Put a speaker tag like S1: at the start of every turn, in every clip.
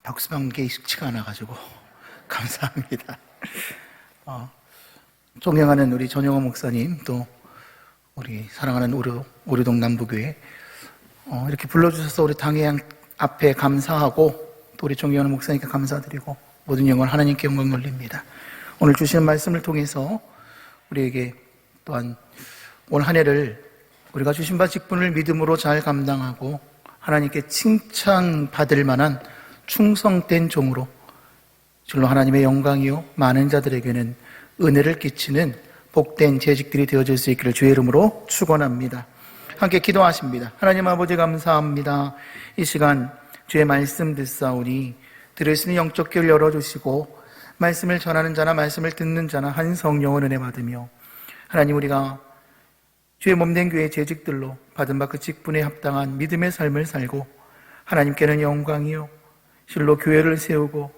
S1: 박수받는 게 익숙치가 않아가지고 감사합니다. 존경하는 우리 전용호 목사님, 또 우리 사랑하는 오류동 남부교회 이렇게 불러주셔서 우리 당회양 앞에 감사하고, 또 우리 존경하는 목사님께 감사드리고, 모든 영광 하나님께 영광 돌립니다. 오늘 주시는 말씀을 통해서 우리에게 또한 올 한 해를 우리가 주신 바 직분을 믿음으로 잘 감당하고 하나님께 칭찬받을 만한 충성된 종으로 줄로 하나님의 영광이요 많은 자들에게는 은혜를 끼치는 복된 재직들이 되어질 수 있기를 주의 이름으로 축원합니다. 함께 기도하십니다. 하나님 아버지 감사합니다. 이 시간 주의 말씀 듣사오니 들을 수 있는 영적 귀를 열어주시고 말씀을 전하는 자나 말씀을 듣는 자나 한 성령을 은혜 받으며, 하나님 우리가 주의 몸된 교회의 재직들로 받은 바 그 직분에 합당한 믿음의 삶을 살고 하나님께는 영광이요 실로 교회를 세우고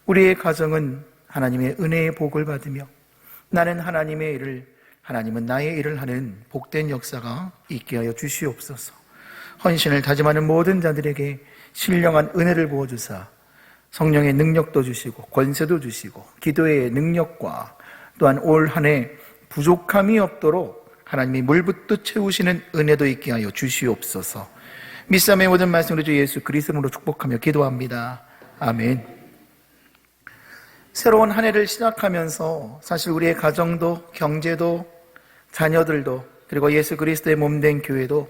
S1: 우리의 가정은 하나님의 은혜의 복을 받으며 나는 하나님의 일을, 하나님은 나의 일을 하는 복된 역사가 있게 하여 주시옵소서. 헌신을 다짐하는 모든 자들에게 신령한 은혜를 부어주사 성령의 능력도 주시고 권세도 주시고 기도의 능력과 또한 올 한 해 부족함이 없도록 하나님이 물붓듯 채우시는 은혜도 있게 하여 주시옵소서. 믿사의 모든 말씀으로 주 예수 그리스도로 축복하며 기도합니다. 아멘. 새로운 한 해를 시작하면서 사실 우리의 가정도 경제도 자녀들도 그리고 예수 그리스도의 몸된 교회도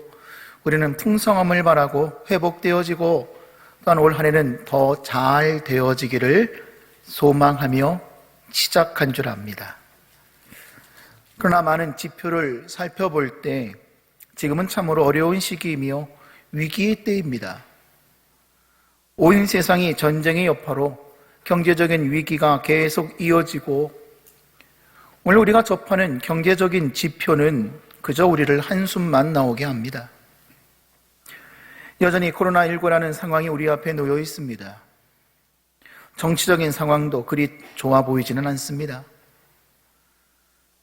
S1: 우리는 풍성함을 바라고 회복되어지고 또한 올 한 해는 더 잘 되어지기를 소망하며 시작한 줄 압니다. 그러나 많은 지표를 살펴볼 때 지금은 참으로 어려운 시기이며 위기의 때입니다. 온 세상이 전쟁의 여파로 경제적인 위기가 계속 이어지고, 오늘 우리가 접하는 경제적인 지표는 그저 우리를 한숨만 나오게 합니다. 여전히 코로나19라는 상황이 우리 앞에 놓여 있습니다. 정치적인 상황도 그리 좋아 보이지는 않습니다.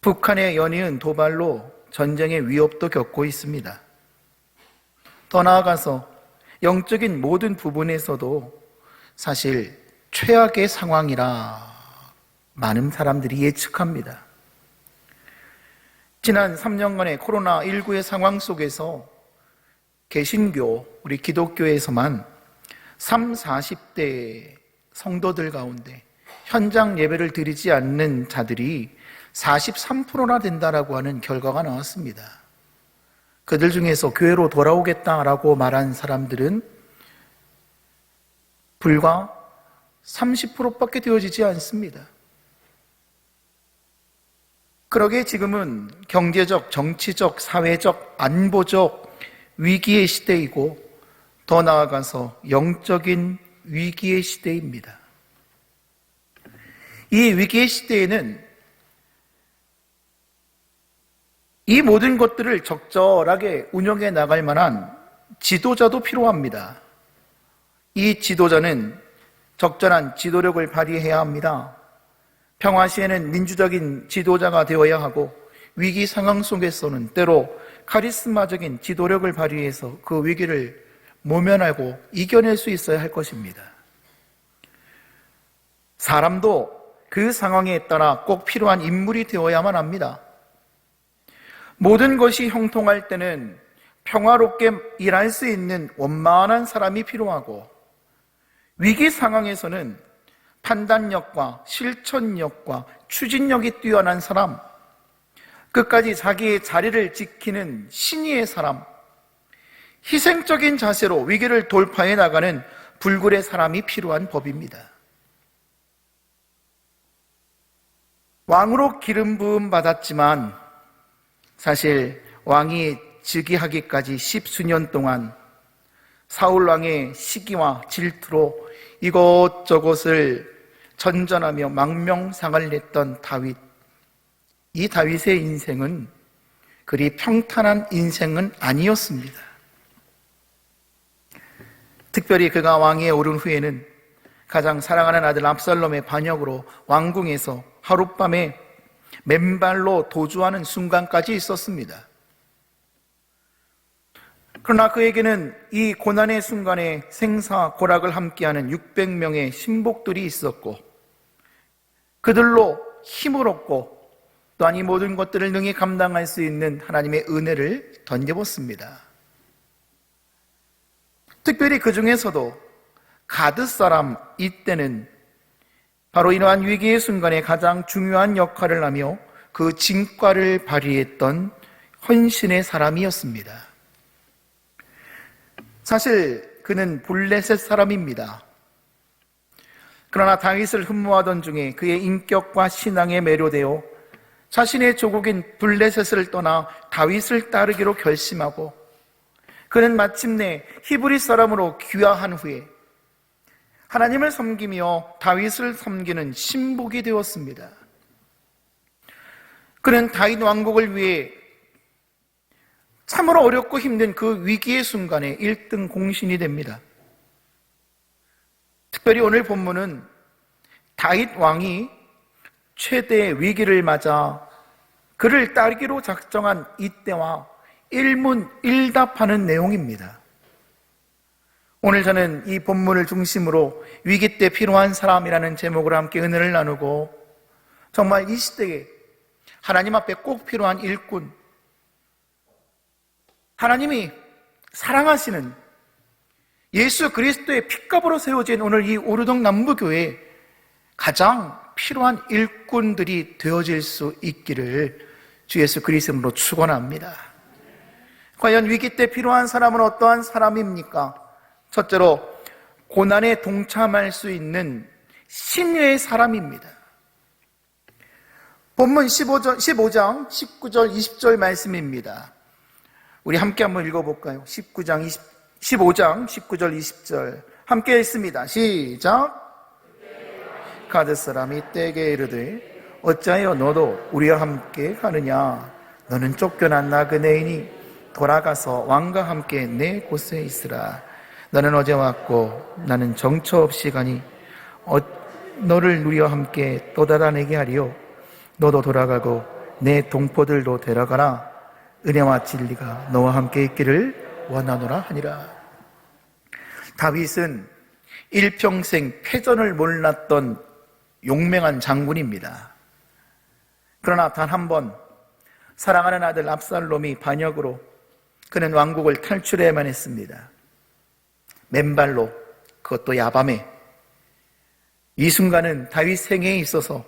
S1: 북한의 연이은 도발로 전쟁의 위협도 겪고 있습니다. 더 나아가서 영적인 모든 부분에서도 사실 최악의 상황이라 많은 사람들이 예측합니다. 지난 3년간의 코로나19의 상황 속에서 개신교, 우리 기독교에서만 30, 40대 성도들 가운데 현장 예배를 드리지 않는 자들이 43%나 된다라고 하는 결과가 나왔습니다. 그들 중에서 교회로 돌아오겠다라고 말한 사람들은 불과 30%밖에 되어지지 않습니다. 그러기에 지금은 경제적, 정치적, 사회적, 안보적 위기의 시대이고 더 나아가서 영적인 위기의 시대입니다. 이 위기의 시대에는 이 모든 것들을 적절하게 운영해 나갈 만한 지도자도 필요합니다. 이 지도자는 적절한 지도력을 발휘해야 합니다. 평화 시에는 민주적인 지도자가 되어야 하고, 위기 상황 속에서는 때로 카리스마적인 지도력을 발휘해서 그 위기를 모면하고 이겨낼 수 있어야 할 것입니다. 사람도 그 상황에 따라 꼭 필요한 인물이 되어야만 합니다. 모든 것이 형통할 때는 평화롭게 일할 수 있는 원만한 사람이 필요하고, 위기 상황에서는 판단력과 실천력과 추진력이 뛰어난 사람, 끝까지 자기의 자리를 지키는 신의의 사람, 희생적인 자세로 위기를 돌파해 나가는 불굴의 사람이 필요한 법입니다. 왕으로 기름 부음 받았지만 사실 왕이 즉위하기까지 10수년 동안 사울왕의 시기와 질투로 이것저것을 전전하며 망명상을 냈던 다윗, 이 다윗의 인생은 그리 평탄한 인생은 아니었습니다. 특별히 그가 왕위에 오른 후에는 가장 사랑하는 아들 압살롬의 반역으로 왕궁에서 하룻밤에 맨발로 도주하는 순간까지 있었습니다. 그러나 그에게는 이 고난의 순간에 생사고락을 함께하는 600명의 신복들이 있었고, 그들로 힘을 얻고 또한 이 모든 것들을 능히 감당할 수 있는 하나님의 은혜를 던져봤습니다. 특별히 그 중에서도 가드 사람 이때는 바로 이러한 위기의 순간에 가장 중요한 역할을 하며 그 진과를 발휘했던 헌신의 사람이었습니다. 사실 그는 블레셋 사람입니다. 그러나 다윗을 흠모하던 중에 그의 인격과 신앙에 매료되어 자신의 조국인 블레셋을 떠나 다윗을 따르기로 결심하고, 그는 마침내 히브리 사람으로 귀화한 후에 하나님을 섬기며 다윗을 섬기는 신복이 되었습니다. 그는 다윗 왕국을 위해 참으로 어렵고 힘든 그 위기의 순간에 1등 공신이 됩니다. 특별히 오늘 본문은 다윗 왕이 최대의 위기를 맞아 그를 따르기로 작정한 이때와 일문일답하는 내용입니다. 오늘 저는 이 본문을 중심으로 위기 때 필요한 사람이라는 제목으로 함께 은혜를 나누고, 정말 이 시대에 하나님 앞에 꼭 필요한 일꾼, 하나님이 사랑하시는 예수 그리스도의 핏값으로 세워진 오늘 이 오르동 남부교회에 가장 필요한 일꾼들이 되어질 수 있기를 주 예수 그리스도로 축원합니다. 과연 위기 때 필요한 사람은 어떠한 사람입니까? 첫째로 고난에 동참할 수 있는 신뢰의 사람입니다. 본문 15장 19절 20절 말씀입니다. 우리 함께 한번 읽어볼까요? 15장 19절 20절 함께 읽습니다. 시작. 가드 사람이 때에게 이르되 어찌하여 너도 우리와 함께 가느냐? 너는 쫓겨난 나그네이니 돌아가서 왕과 함께 내 곳에 있으라. 너는 어제 왔고 나는 정처 없이 가니 너를 우리와 함께 또 달아내게 하리요. 너도 돌아가고 내 동포들도 데려가라. 은혜와 진리가 너와 함께 있기를 원하노라 하니라. 다윗은 일평생 패전을 몰랐던 용맹한 장군입니다. 그러나 단 한 번 사랑하는 아들 압살롬이 반역으로 그는 왕국을 탈출해야만 했습니다. 맨발로, 그것도 야밤에. 이 순간은 다윗 생애에 있어서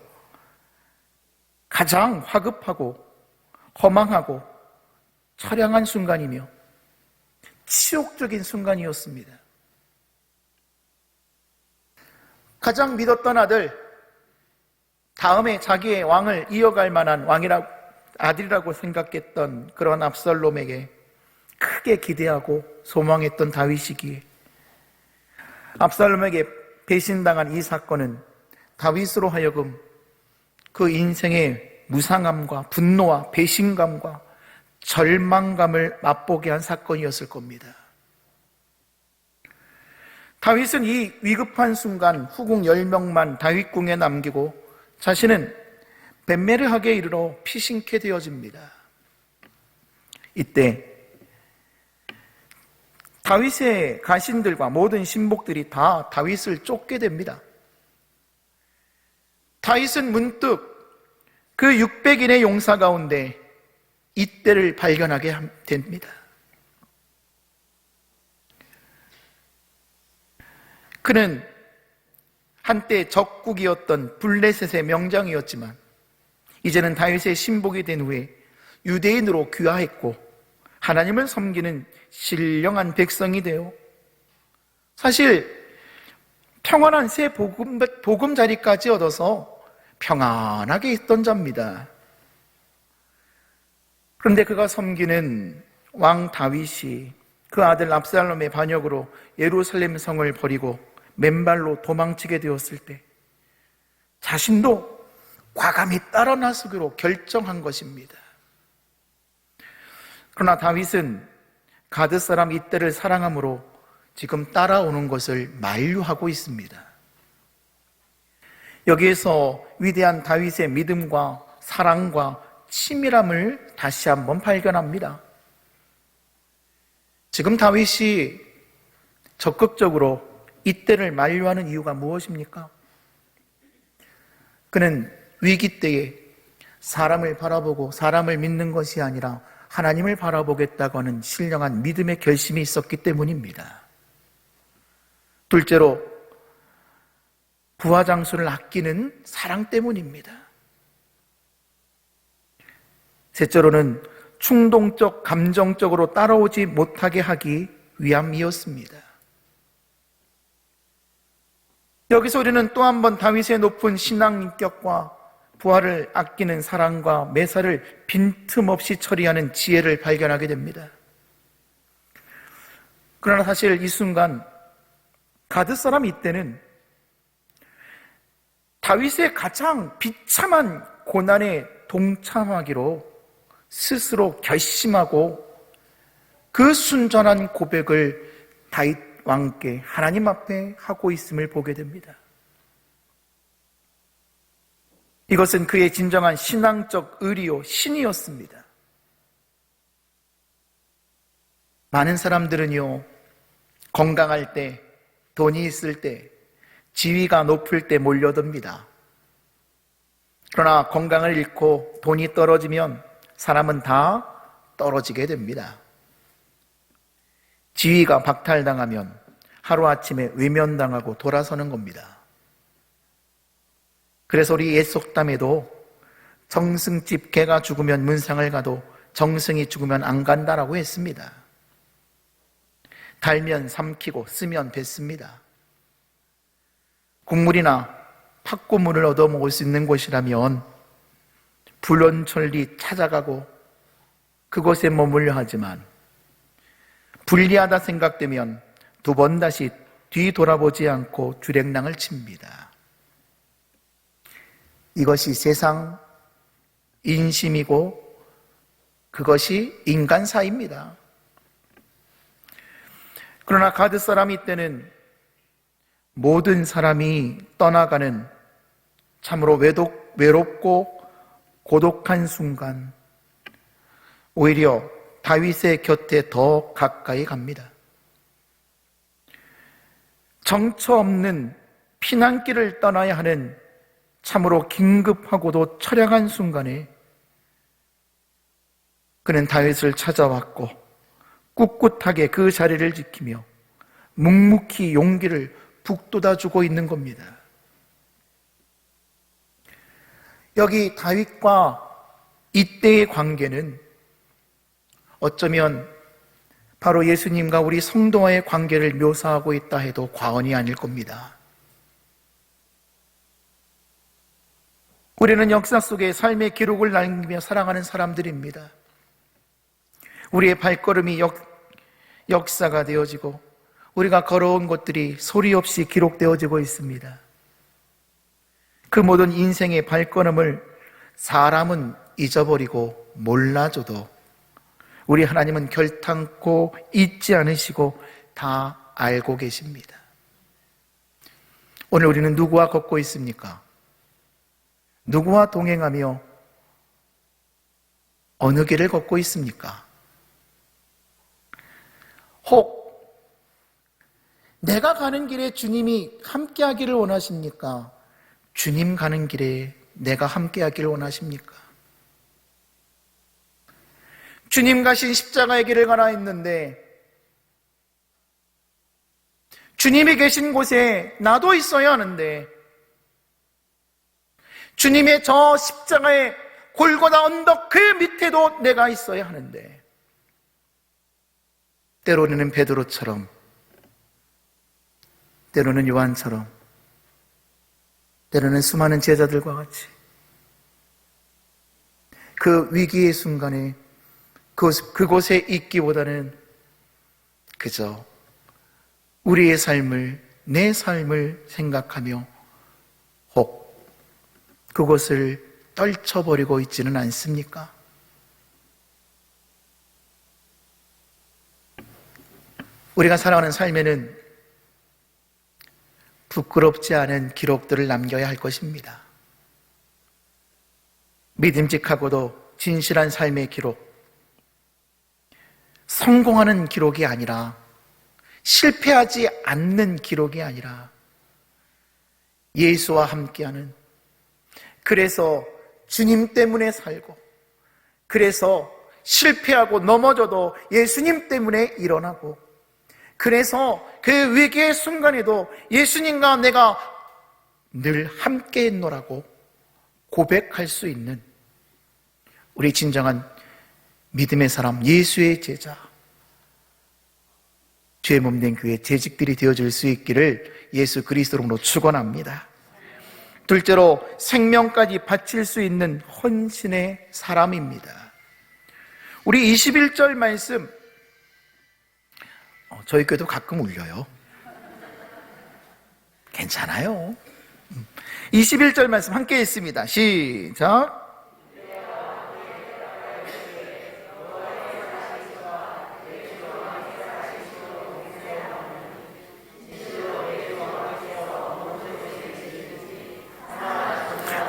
S1: 가장 화급하고 허망하고 처량한 순간이며 치욕적인 순간이었습니다. 가장 믿었던 다음에 자기의 왕을 이어갈 만한 아들이라고 생각했던 그런 압살롬에게 크게 기대하고 소망했던 다윗이기에 압살롬에게 배신당한 이 사건은 다윗으로 하여금 그 인생의 무상함과 분노와 배신감과 절망감을 맛보게 한 사건이었을 겁니다. 다윗은 이 위급한 순간 후궁 10명만 다윗궁에 남기고 자신은 벳메르하게 이르러 피신케 되어집니다. 이때 다윗의 가신들과 모든 신복들이 다 다윗을 쫓게 됩니다. 다윗은 문득 그 600인의 용사 가운데 이때를 발견하게 됩니다. 그는 한때 적국이었던 블레셋의 명장이었지만 이제는 다윗의 신복이 된 후에 유대인으로 귀화했고 하나님을 섬기는 신령한 백성이 되어 사실 평안한 새 보금자리까지 얻어서 평안하게 있던 자입니다. 그런데 그가 섬기는 왕 다윗이 그 아들 압살롬의 반역으로 예루살렘 성을 버리고 맨발로 도망치게 되었을 때 자신도 과감히 따라 나서기로 결정한 것입니다. 그러나 다윗은 가드 사람 이때를 사랑함으로 지금 따라오는 것을 만류하고 있습니다. 여기에서 위대한 다윗의 믿음과 사랑과 치밀함을 다시 한번 발견합니다. 지금 다윗이 적극적으로 이때를 만류하는 이유가 무엇입니까? 그는 위기 때에 사람을 바라보고 사람을 믿는 것이 아니라 하나님을 바라보겠다고 하는 신령한 믿음의 결심이 있었기 때문입니다. 둘째로 부하 장수를 아끼는 사랑 때문입니다. 셋째로는 충동적, 감정적으로 따라오지 못하게 하기 위함이었습니다. 여기서 우리는 또 한 번 다윗의 높은 신앙 인격과 부하를 아끼는 사랑과 매사를 빈틈없이 처리하는 지혜를 발견하게 됩니다. 그러나 사실 이 순간 가드 사람 이때는 다윗의 가장 비참한 고난에 동참하기로 스스로 결심하고 그 순전한 고백을 다윗 왕께 하나님 앞에 하고 있음을 보게 됩니다. 이것은 그의 진정한 신앙적 의리요 신이었습니다. 많은 사람들은요, 건강할 때, 돈이 있을 때, 지위가 높을 때 몰려듭니다. 그러나 건강을 잃고 돈이 떨어지면 사람은 다 떨어지게 됩니다. 지위가 박탈당하면 하루아침에 외면당하고 돌아서는 겁니다. 그래서 우리 옛 속담에도 정승집 개가 죽으면 문상을 가도 정승이 죽으면 안 간다라고 했습니다. 달면 삼키고 쓰면 뱉습니다. 국물이나 팥고물을 얻어먹을 수 있는 곳이라면 불원천리 찾아가고 그곳에 머물려 하지만 불리하다 생각되면 두 번 다시 뒤돌아보지 않고 주랭랑을 칩니다. 이것이 세상 인심이고 그것이 인간사입니다. 그러나 가드 사람이 때는 모든 사람이 떠나가는 참으로 외롭고 고독한 순간 오히려 다윗의 곁에 더 가까이 갑니다. 정처 없는 피난길을 떠나야 하는 참으로 긴급하고도 처량한 순간에 그는 다윗을 찾아왔고 꿋꿋하게 그 자리를 지키며 묵묵히 용기를 북돋아주고 있는 겁니다. 여기 다윗과 이때의 관계는 어쩌면 바로 예수님과 우리 성도와의 관계를 묘사하고 있다 해도 과언이 아닐 겁니다. 우리는 역사 속에 삶의 기록을 남기며 살아가는 사람들입니다. 우리의 발걸음이 역사가 되어지고 우리가 걸어온 것들이 소리 없이 기록되어지고 있습니다. 그 모든 인생의 발걸음을 사람은 잊어버리고 몰라줘도 우리 하나님은 결탄코 잊지 않으시고 다 알고 계십니다. 오늘 우리는 누구와 걷고 있습니까? 누구와 동행하며 어느 길을 걷고 있습니까? 혹 내가 가는 길에 주님이 함께하기를 원하십니까? 주님 가는 길에 내가 함께하기를 원하십니까? 주님 가신 십자가의 길을 가라 했는데 주님이 계신 곳에 나도 있어야 하는데 주님의 저 십자가의 골고다 언덕 그 밑에도 내가 있어야 하는데 때로는 베드로처럼 때로는 요한처럼 때로는 수많은 제자들과 같이 그 위기의 순간에 그곳에 있기보다는 그저 우리의 삶을, 내 삶을 생각하며 혹 그곳을 떨쳐버리고 있지는 않습니까? 우리가 살아가는 삶에는 부끄럽지 않은 기록들을 남겨야 할 것입니다. 믿음직하고도 진실한 삶의 기록, 성공하는 기록이 아니라, 실패하지 않는 기록이 아니라 예수와 함께하는, 그래서 주님 때문에 살고, 그래서 실패하고 넘어져도 예수님 때문에 일어나고, 그래서 그 위기의 순간에도 예수님과 내가 늘 함께 했노라고 고백할 수 있는 우리 진정한 믿음의 사람, 예수의 제자, 죄 몸된 교회 재직들이 되어질 수 있기를 예수 그리스도로 축원합니다. 둘째로, 생명까지 바칠 수 있는 헌신의 사람입니다. 우리 21절 말씀, 저희 교회도 가끔 울려요. 괜찮아요. 21절 말씀 함께 읽습니다. 시작.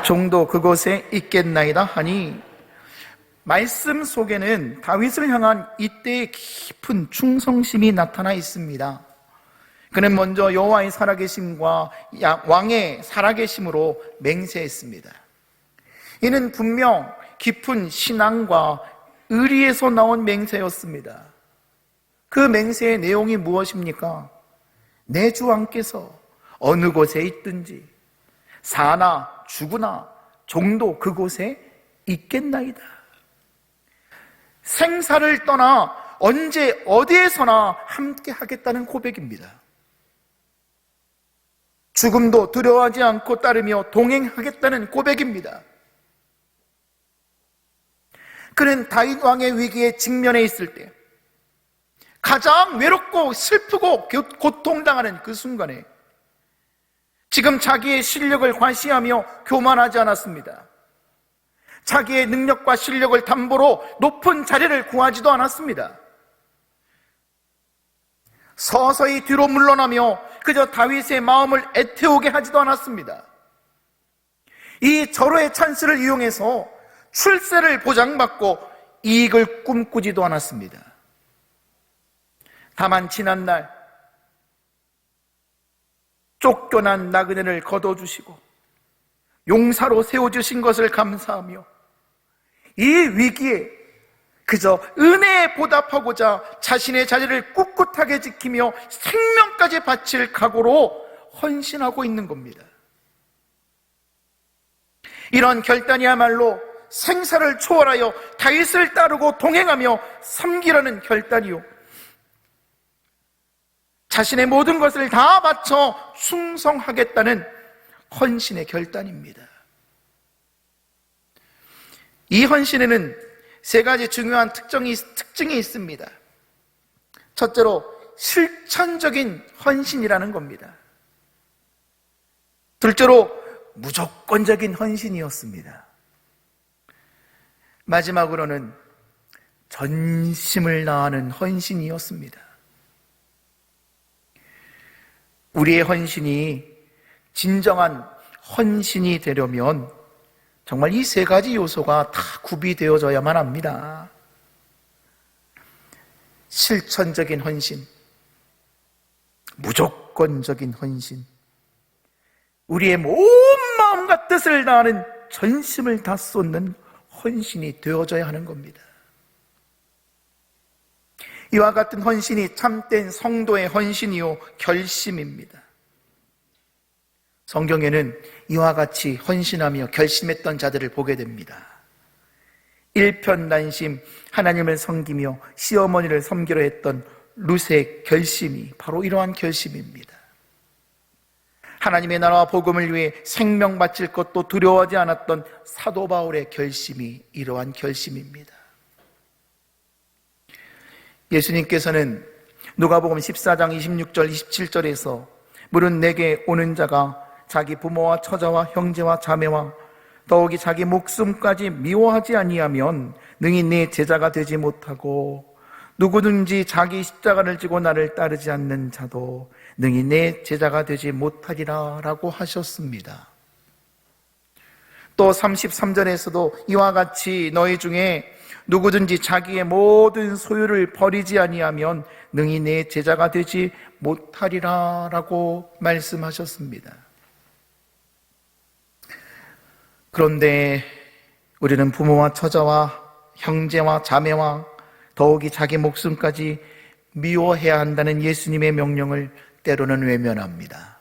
S1: 종도 그곳에 있겠나이다 하니, 말씀 속에는 다윗을 향한 이때의 깊은 충성심이 나타나 있습니다. 그는 먼저 여호와의 살아계심과 왕의 살아계심으로 맹세했습니다. 이는 분명 깊은 신앙과 의리에서 나온 맹세였습니다. 그 맹세의 내용이 무엇입니까? 내 주 왕께서 어느 곳에 있든지 사나 죽으나 종도 그곳에 있겠나이다. 생사를 떠나 언제 어디에서나 함께 하겠다는 고백입니다. 죽음도 두려워하지 않고 따르며 동행하겠다는 고백입니다. 그는 다윗 왕의 위기에 직면해 있을 때, 가장 외롭고 슬프고 고통당하는 그 순간에 지금 자기의 실력을 과시하며 교만하지 않았습니다. 자기의 능력과 실력을 담보로 높은 자리를 구하지도 않았습니다. 서서히 뒤로 물러나며 그저 다윗의 마음을 애태우게 하지도 않았습니다. 이 절호의 찬스를 이용해서 출세를 보장받고 이익을 꿈꾸지도 않았습니다. 다만 지난날 쫓겨난 나그네를 거둬주시고 용사로 세워주신 것을 감사하며 이 위기에 그저 은혜에 보답하고자 자신의 자리를 꿋꿋하게 지키며 생명까지 바칠 각오로 헌신하고 있는 겁니다. 이런 결단이야말로 생사를 초월하여 다윗을 따르고 동행하며 섬기라는 결단이요, 자신의 모든 것을 다 바쳐 충성하겠다는 헌신의 결단입니다. 이 헌신에는 세 가지 중요한 특징이 있습니다. 첫째로 실천적인 헌신이라는 겁니다. 둘째로 무조건적인 헌신이었습니다. 마지막으로는 전심을 다하는 헌신이었습니다. 우리의 헌신이 진정한 헌신이 되려면 정말 이 세 가지 요소가 다 구비되어져야만 합니다. 실천적인 헌신, 무조건적인 헌신, 우리의 온 마음과 뜻을 다하는 전심을 다 쏟는 헌신이 되어져야 하는 겁니다. 이와 같은 헌신이 참된 성도의 헌신이요 결심입니다. 성경에는 이와 같이 헌신하며 결심했던 자들을 보게 됩니다. 일편단심 하나님을 섬기며 시어머니를 섬기려 했던 룻의 결심이 바로 이러한 결심입니다. 하나님의 나라와 복음을 위해 생명 바칠 것도 두려워하지 않았던 사도 바울의 결심이 이러한 결심입니다. 예수님께서는 누가복음 14장 26절 27절에서 물은 내게 오는 자가 자기 부모와 처자와 형제와 자매와 더욱이 자기 목숨까지 미워하지 아니하면 능히 내 제자가 되지 못하고 누구든지 자기 십자가를 지고 나를 따르지 않는 자도 능히 내 제자가 되지 못하리라 라고 하셨습니다. 또 33절에서도 이와 같이 너희 중에 누구든지 자기의 모든 소유를 버리지 아니하면 능히 내 제자가 되지 못하리라 라고 말씀하셨습니다. 그런데 우리는 부모와 처자와 형제와 자매와 더욱이 자기 목숨까지 미워해야 한다는 예수님의 명령을 때로는 외면합니다.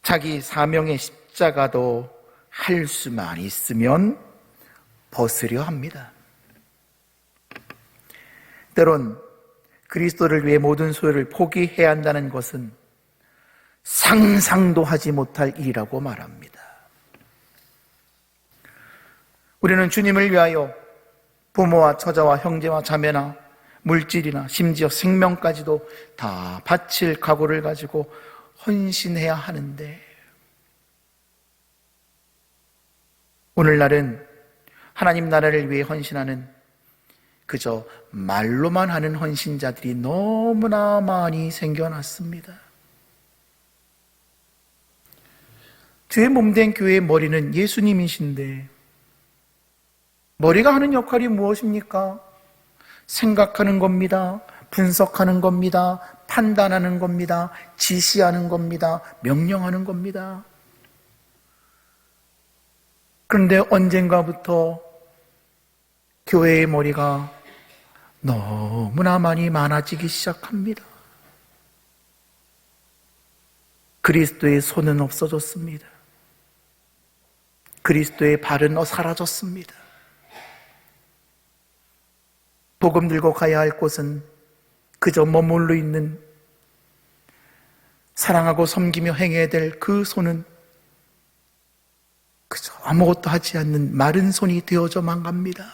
S1: 자기 사명의 십자가도 할 수만 있으면 벗으려 합니다. 때론 그리스도를 위해 모든 소유를 포기해야 한다는 것은 상상도 하지 못할 일이라고 말합니다. 우리는 주님을 위하여 부모와 처자와 형제와 자매나 물질이나 심지어 생명까지도 다 바칠 각오를 가지고 헌신해야 하는데, 오늘날은 하나님 나라를 위해 헌신하는 그저 말로만 하는 헌신자들이 너무나 많이 생겨났습니다. 주의 몸된 교회의 머리는 예수님이신데 머리가 하는 역할이 무엇입니까? 생각하는 겁니다. 분석하는 겁니다. 판단하는 겁니다. 지시하는 겁니다. 명령하는 겁니다. 그런데 언젠가부터 교회의 머리가 너무나 많아지기 시작합니다. 그리스도의 손은 없어졌습니다. 그리스도의 발은 사라졌습니다. 복음 들고 가야 할 곳은 그저 머물러 있는, 사랑하고 섬기며 행해야 될 그 손은 그저 아무것도 하지 않는 마른 손이 되어져만 갑니다.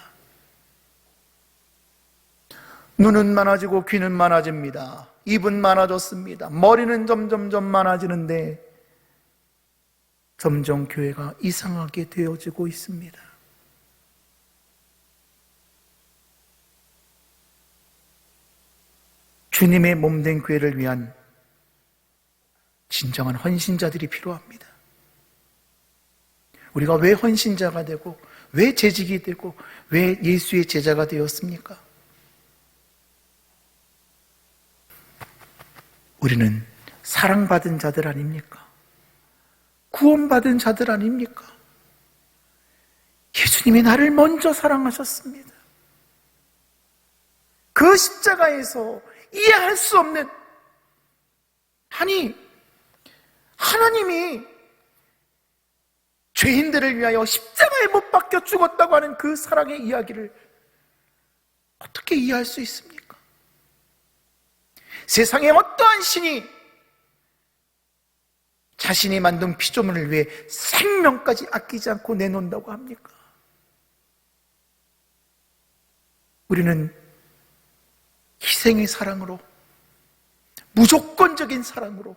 S1: 눈은 많아지고 귀는 많아집니다. 입은 많아졌습니다. 머리는 점점 많아지는데 점점 교회가 이상하게 되어지고 있습니다. 주님의 몸된 교회를 위한 진정한 헌신자들이 필요합니다. 우리가 왜 헌신자가 되고, 왜 재직이 되고, 왜 예수의 제자가 되었습니까? 우리는 사랑받은 자들 아닙니까? 구원받은 자들 아닙니까? 예수님이 나를 먼저 사랑하셨습니다. 그 십자가에서 이해할 수 없는, 아니 하나님이 죄인들을 위하여 십자가에 못 박혀 죽었다고 하는 그 사랑의 이야기를 어떻게 이해할 수 있습니까? 세상에 어떠한 신이 자신이 만든 피조물을 위해 생명까지 아끼지 않고 내놓는다고 합니까? 우리는 희생의 사랑으로, 무조건적인 사랑으로,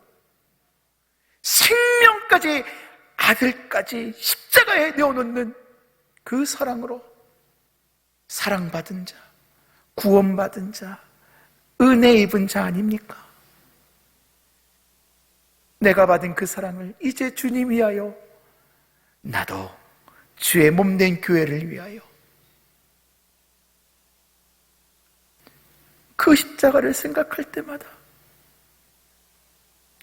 S1: 생명까지, 아들까지 십자가에 내어놓는 그 사랑으로 사랑받은 자, 구원받은 자, 은혜 입은 자 아닙니까? 내가 받은 그 사랑을 이제 주님 위하여, 나도 주의 몸된 교회를 위하여 그 십자가를 생각할 때마다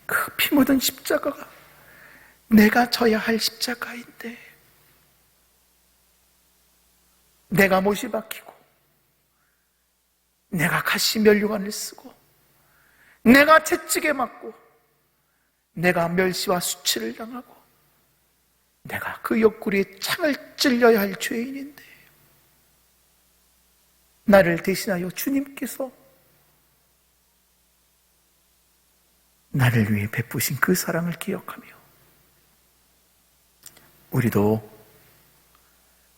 S1: 그 피 묻은 십자가가 내가 져야 할 십자가인데, 내가 못이 박히고, 내가 가시 면류관을 쓰고, 내가 채찍에 맞고, 내가 멸시와 수치를 당하고, 내가 그 옆구리에 창을 찔려야 할 죄인인데, 나를 대신하여 주님께서 나를 위해 베푸신 그 사랑을 기억하며 우리도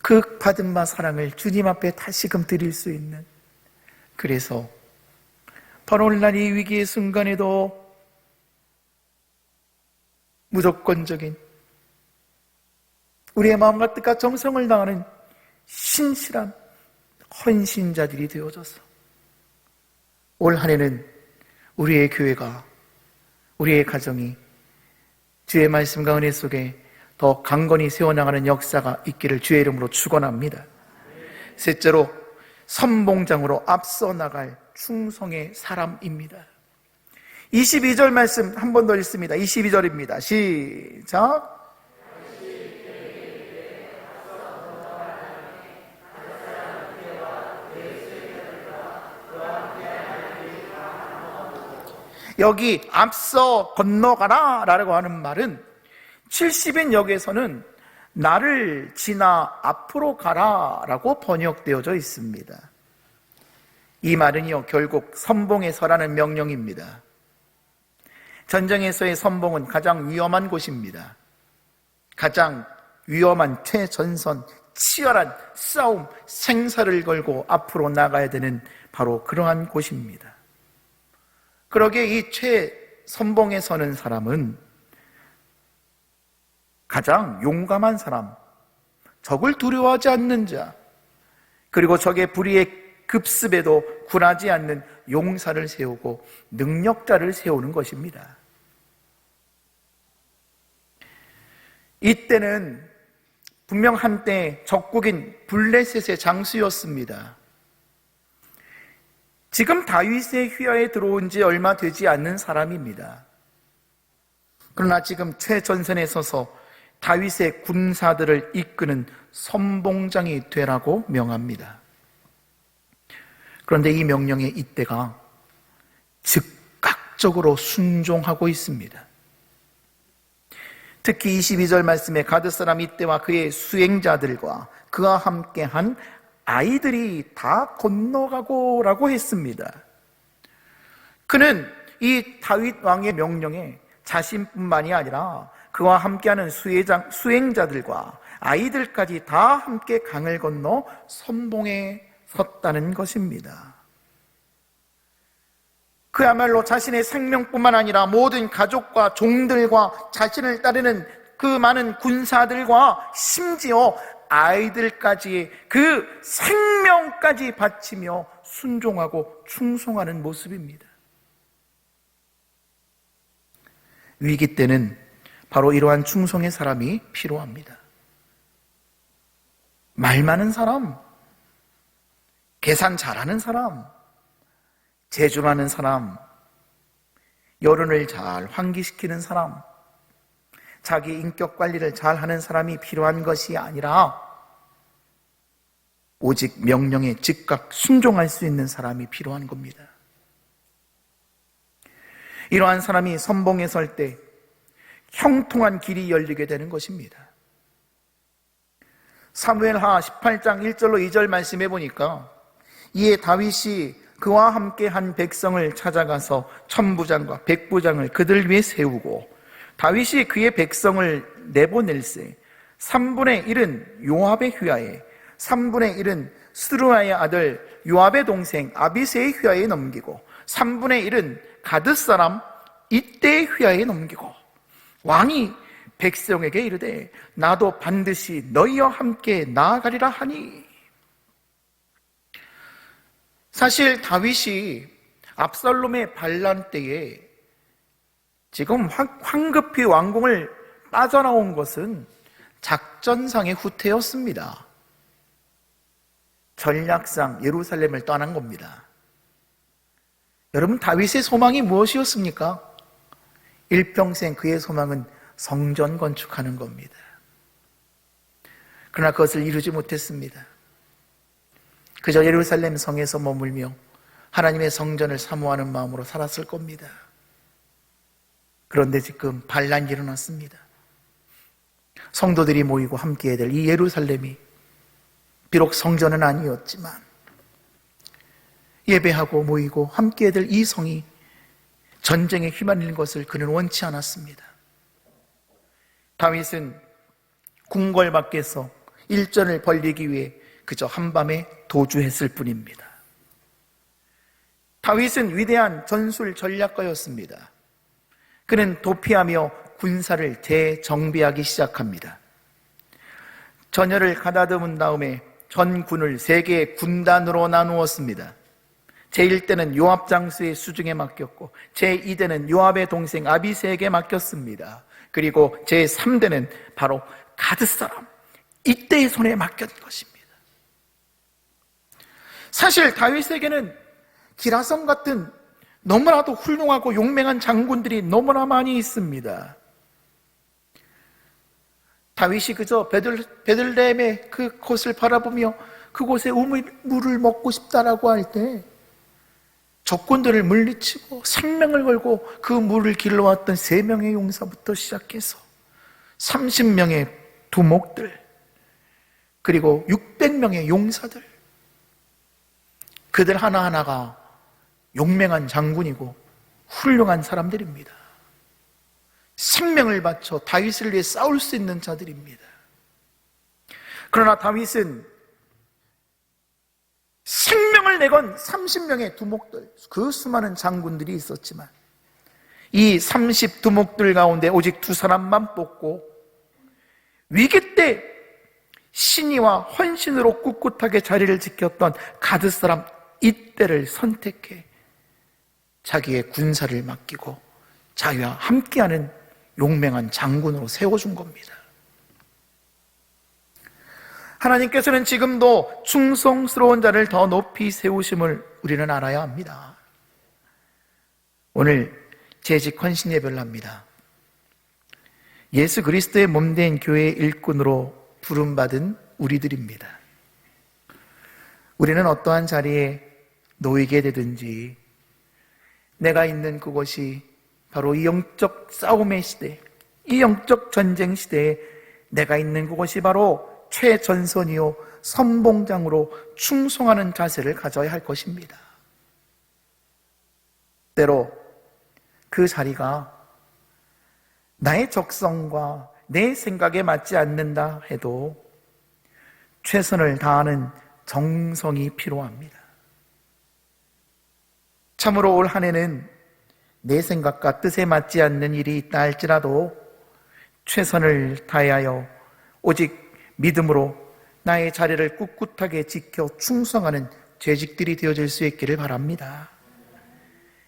S1: 그 받은 바 사랑을 주님 앞에 다시금 드릴 수 있는, 그래서 바로 오늘날 이 위기의 순간에도 무조건적인 우리의 마음과 뜻과 정성을 다하는 신실한 헌신자들이 되어져서 올 한 해는 우리의 교회가, 우리의 가정이 주의 말씀과 은혜 속에 더 강건히 세워나가는 역사가 있기를 주의 이름으로 축원합니다. 셋째로, 선봉장으로 앞서 나갈 충성의 사람입니다. 22절 말씀 한 번 더 읽습니다. 22절입니다. 시작. 여기 앞서 건너가라 라고 하는 말은 70인 역에서는 나를 지나 앞으로 가라 라고 번역되어져 있습니다. 이 말은요, 결국 선봉에 서라는 명령입니다. 전쟁에서의 선봉은 가장 위험한 곳입니다. 가장 위험한 최전선, 치열한 싸움, 생사를 걸고 앞으로 나가야 되는 바로 그러한 곳입니다. 그러기에 이 최선봉에 서는 사람은 가장 용감한 사람, 적을 두려워하지 않는 자, 그리고 적의 불의의 급습에도 굴하지 않는 용사를 세우고 능력자를 세우는 것입니다. 이때는 분명 한때 적국인 블레셋의 장수였습니다. 지금 다윗의 휘하에 들어온 지 얼마 되지 않는 사람입니다. 그러나 지금 최전선에 서서 다윗의 군사들을 이끄는 선봉장이 되라고 명합니다. 그런데 이 명령의 이때가 즉각적으로 순종하고 있습니다. 특히 22절 말씀에 가드 사람 이때와 그의 수행자들과 그와 함께한 아이들이 다 건너가고 라고 했습니다. 그는 이 다윗 왕의 명령에 자신뿐만이 아니라 그와 함께하는 수행자들과 아이들까지 다 함께 강을 건너 선봉에 섰다는 것입니다. 그야말로 자신의 생명뿐만 아니라 모든 가족과 종들과 자신을 따르는 그 많은 군사들과 심지어 아이들까지 그 생명까지 바치며 순종하고 충성하는 모습입니다. 위기 때는 바로 이러한 충성의 사람이 필요합니다. 말 많은 사람, 계산 잘하는 사람, 재주하는 사람, 여론을 잘 환기시키는 사람, 자기 인격 관리를 잘하는 사람이 필요한 것이 아니라 오직 명령에 즉각 순종할 수 있는 사람이 필요한 겁니다. 이러한 사람이 선봉에 설 때 형통한 길이 열리게 되는 것입니다. 사무엘하 18장 1절로 2절 말씀해 보니까 이에 다윗이 그와 함께 한 백성을 찾아가서 천부장과 백부장을 그들 위에 세우고 다윗이 그의 백성을 내보낼세 3분의 1은 요압의 휘하에 3분의 1은 스루야의 아들 요압의 동생 아비새의 휘하에 넘기고 3분의 1은 가드 사람 이때의 휘하에 넘기고 왕이 백성에게 이르되 나도 반드시 너희와 함께 나아가리라 하니. 사실 다윗이 압살롬의 반란 때에 지금 황급히 왕궁을 빠져나온 것은 작전상의 후퇴였습니다. 전략상 예루살렘을 떠난 겁니다. 여러분, 다윗의 소망이 무엇이었습니까? 일평생 그의 소망은 성전 건축하는 겁니다. 그러나 그것을 이루지 못했습니다. 그저 예루살렘 성에서 머물며 하나님의 성전을 사모하는 마음으로 살았을 겁니다. 그런데 지금 반란이 일어났습니다. 성도들이 모이고 함께해야 될 이 예루살렘이 비록 성전은 아니었지만 예배하고 모이고 함께해야 될 이 성이 전쟁에 휘말리는 것을 그는 원치 않았습니다. 다윗은 궁궐 밖에서 일전을 벌리기 위해 그저 한밤에 도주했을 뿐입니다. 다윗은 위대한 전술 전략가였습니다. 그는 도피하며 군사를 재정비하기 시작합니다. 전열을 가다듬은 다음에 전군을 3개의 군단으로 나누었습니다. 제1대는 요압 장수의 수중에 맡겼고 제2대는 요압의 동생 아비새에게 맡겼습니다. 그리고 제3대는 바로 가드 사람 이때의 손에 맡긴 것입니다. 사실 다윗에게는 기라성 같은 너무나도 훌륭하고 용맹한 장군들이 너무나 많이 있습니다. 다윗이 그저 베들레헴의 그 곳을 바라보며 그곳에 우물을 먹고 싶다라고 할 때 적군들을 물리치고 생명을 걸고 그 물을 길러왔던 3명의 용사부터 시작해서 30명의 두목들, 그리고 600명의 용사들, 그들 하나하나가 용맹한 장군이고 훌륭한 사람들입니다. 생명을 바쳐 다윗을 위해 싸울 수 있는 자들입니다. 그러나 다윗은 생명을 내건 30명의 두목들, 그 수많은 장군들이 있었지만 이 30 두목들 가운데 오직 2사람만 뽑고 위기 때 신의와 헌신으로 꿋꿋하게 자리를 지켰던 가드 사람 이때를 선택해 자기의 군사를 맡기고 자기와 함께하는 용맹한 장군으로 세워준 겁니다. 하나님께서는 지금도 충성스러운 자를 더 높이 세우심을 우리는 알아야 합니다. 오늘 재직 헌신 예배를 합니다. 예수 그리스도의 몸된 교회의 일꾼으로 부름받은 우리들입니다. 우리는 어떠한 자리에 놓이게 되든지 내가 있는 그곳이 바로 이 영적 싸움의 시대, 이 영적 전쟁 시대에 내가 있는 그곳이 바로 최전선이요 선봉장으로 충성하는 자세를 가져야 할 것입니다. 때로 그 자리가 나의 적성과 내 생각에 맞지 않는다 해도 최선을 다하는 정성이 필요합니다. 참으로 올 한 해는 내 생각과 뜻에 맞지 않는 일이 있다 할지라도 최선을 다하여 오직 믿음으로 나의 자리를 꿋꿋하게 지켜 충성하는 재직들이 되어질 수 있기를 바랍니다.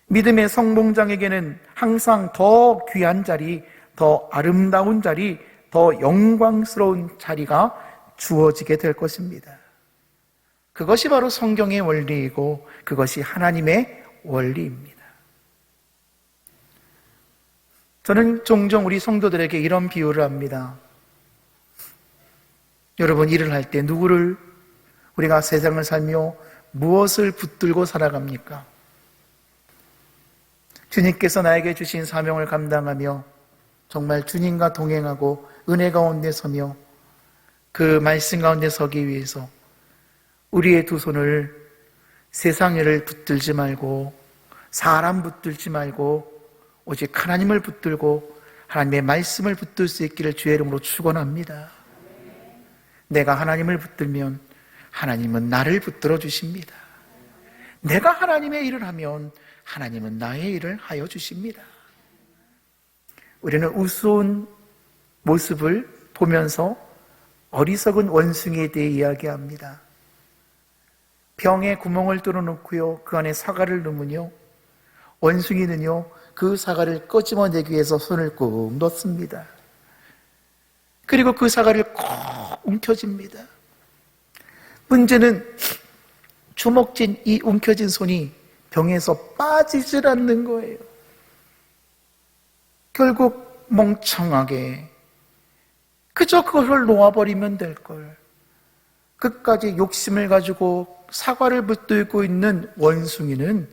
S1: 믿음의 성봉장에게는 항상 더 귀한 자리, 더 아름다운 자리, 더 영광스러운 자리가 주어지게 될 것입니다. 그것이 바로 성경의 원리이고 그것이 하나님의 원리입니다. 저는 종종 우리 성도들에게 이런 비유를 합니다. 여러분, 일을 할 때 누구를, 우리가 세상을 살며 무엇을 붙들고 살아갑니까? 주님께서 나에게 주신 사명을 감당하며 정말 주님과 동행하고 은혜 가운데 서며 그 말씀 가운데 서기 위해서 우리의 두 손을 세상 일을 붙들지 말고 사람 붙들지 말고 오직 하나님을 붙들고 하나님의 말씀을 붙들 수 있기를 주의 이름으로 축원합니다. 내가 하나님을 붙들면 하나님은 나를 붙들어 주십니다. 내가 하나님의 일을 하면 하나님은 나의 일을 하여 주십니다. 우리는 우스운 모습을 보면서 어리석은 원숭이에 대해 이야기합니다. 병에 구멍을 뚫어놓고요, 그 안에 사과를 넣으면요, 원숭이는요 그 사과를 끄집어내기 위해서 손을 꾹 넣습니다. 그리고 그 사과를 꼭 움켜쥡니다. 문제는 주먹진 이 움켜진 손이 병에서 빠지질 않는 거예요. 결국 멍청하게 그저 그것을 놓아버리면 될 걸, 끝까지 욕심을 가지고 사과를 붙들고 있는 원숭이는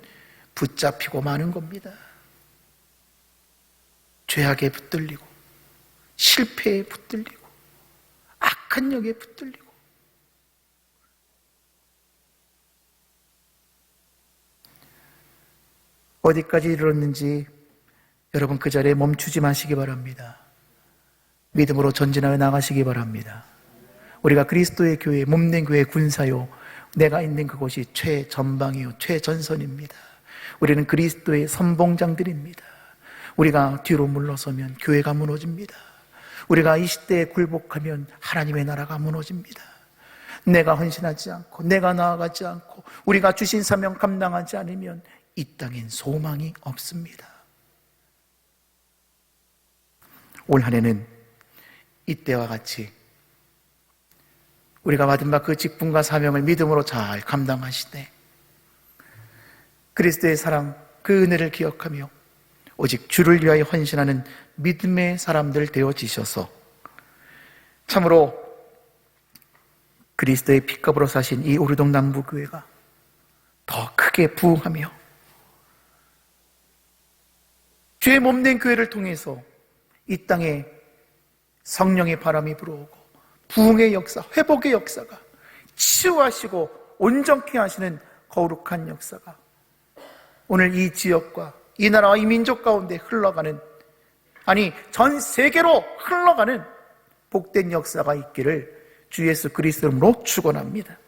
S1: 붙잡히고 마는 겁니다. 죄악에 붙들리고 실패에 붙들리고 악한 영에 붙들리고. 어디까지 이르렀는지 여러분 그 자리에 멈추지 마시기 바랍니다. 믿음으로 전진하여 나가시기 바랍니다. 우리가 그리스도의 교회, 몸된 교회 군사요, 내가 있는 그곳이 최전방이요 최전선입니다. 우리는 그리스도의 선봉장들입니다. 우리가 뒤로 물러서면 교회가 무너집니다. 우리가 이 시대에 굴복하면 하나님의 나라가 무너집니다. 내가 헌신하지 않고 내가 나아가지 않고 우리가 주신 사명 감당하지 않으면 이 땅엔 소망이 없습니다. 올 한 해는 이때와 같이 우리가 받은 바 그 직분과 사명을 믿음으로 잘 감당하시되 그리스도의 사랑, 그 은혜를 기억하며 오직 주를 위하여 헌신하는 믿음의 사람들 되어지셔서 참으로 그리스도의 피값으로 사신 이 오류동 남부교회가 더 크게 부흥하며 주의 몸된 교회를 통해서 이 땅에 성령의 바람이 불어오고 부흥의 역사, 회복의 역사가 치유하시고 온전케 하시는 거룩한 역사가 오늘 이 지역과 이 나라와 이 민족 가운데 흘러가는, 아니 전 세계로 흘러가는 복된 역사가 있기를 주 예수 그리스도 이름으로 축원합니다.